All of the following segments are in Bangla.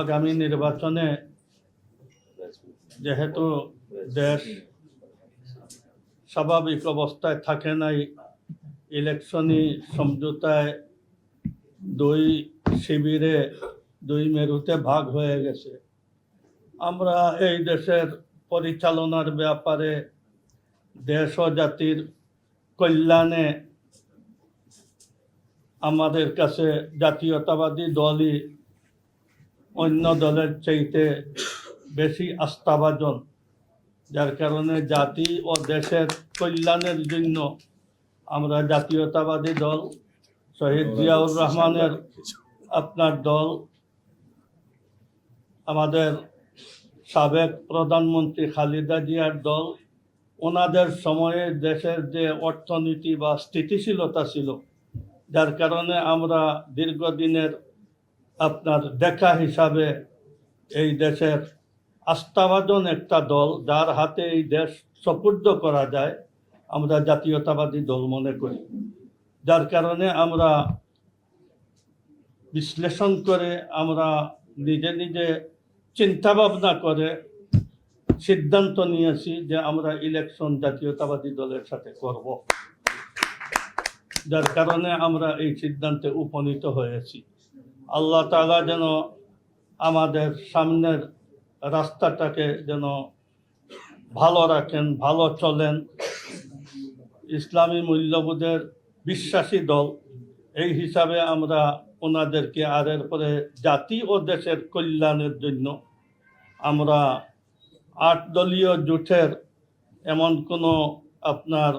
আগামী নির্বাচনে যেহেতু দেশ স্বাভাবিক অবস্থায় থাকে নাই, ইলেকশনই সমঝোতায় দুই শিবিরে দুই মেরুতে ভাগ হয়ে গেছে। আমরা এই দেশের পরিচালনার ব্যাপারে দেশ ও জাতির কল্যাণে আমাদের কাছে জাতীয়তাবাদী দলই অন্য দলের চাইতে বেশি আস্থাভাজন, যার কারণে জাতি ও দেশের কল্যাণের জন্য আমরা জাতীয়তাবাদী দল, শহীদ জিয়াউর রহমানের আপনার দল, আমাদের সাবেক প্রধানমন্ত্রী খালেদা জিয়ার দল, ওনাদের সময়ে দেশের যে অর্থনীতি বা স্থিতিশীলতা ছিল, যার কারণে আমরা দীর্ঘদিনের আপনার দেখা হিসাবে এই দেশের আস্থাভাজন একটা দল, যার হাতে এই দেশ সুপর্দ করা যায়, আমরা জাতীয়তাবাদী দল মনে করি। যার কারণে আমরা বিশ্লেষণ করে, আমরা নিজে নিজে চিন্তা ভাবনা করে সিদ্ধান্ত নিয়েছি যে আমরা ইলেকশন জাতীয়তাবাদী দলের সাথে করব। যার কারণে আমরা এই সিদ্ধান্তে উপনীত হয়েছি। আল্লাহ তাআলা যেন আমাদের সামনের রাস্তাটাকে যেন ভালো রাখেন, ভালো চলেন। ইসলামী মূল্যবোধের বিশ্বাসী দল, এই হিসাবে আমরা ওনাদেরকে আর এরপরে জাতি ও দেশের কল্যাণের জন্য আমরা 8 দলীয় জোটের এমন কোনো আপনার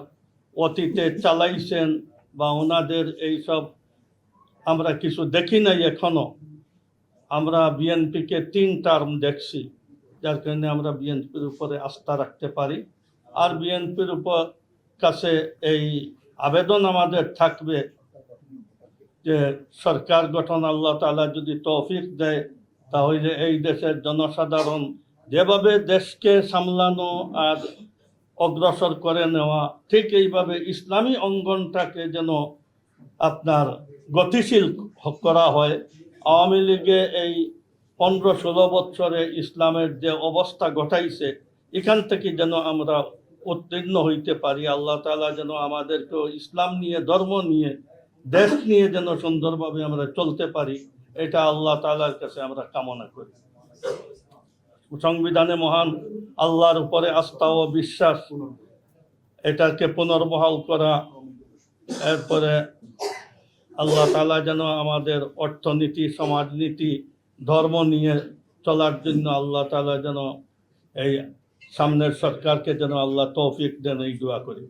অতীতে চালাইছেন বা ওনাদের এইসব আমরা কিছু দেখি নাই এখনো। আমরা বিএনপিকে 3 টার্ম দেখছি, যার কারণে আমরা বিএনপির উপরে আস্থা রাখতে পারি। আর বিএনপির উপর কাছে এই আবেদন আমাদের থাকবে যে সরকার গঠন আল্লাহ তাআলা যদি তৌফিক দেয়, তাহলে এই দেশের জনসাধারণ যেভাবে দেশকে সামলানো আর অগ্রসর করে নেওয়া, ঠিক এইভাবে ইসলামী অঙ্গনটাকে যেন আপনার গতিশীল করা হয়। আওয়ামী লীগে এই 15-16 বছরে ইসলামের যে অবস্থা ঘটাইছে, এখান থেকে যেন আমরা উত্তীর্ণ হইতে পারি। আল্লাহ তাআলা যেন আমাদেরকে ইসলাম নিয়ে, ধর্ম নিয়ে, দেশ নিয়ে যেন সুন্দরভাবে আমরা চলতে পারি, এটা আল্লাহ তাআলার কাছে আমরা কামনা করি। সংবিধানে মহান আল্লাহর উপরে আস্থা ও বিশ্বাস, এটাকে পুনর্বহাল করা, এরপরে আল্লাহ তাআলা যেন আমাদের অর্থনীতি, সমাজনীতি, ধর্ম নিয়ে চলার জন্য আল্লাহ তাআলা যেন এই সামনের সরকারকে যেন আল্লাহ তৌফিক দেন, এই দোয়া করি।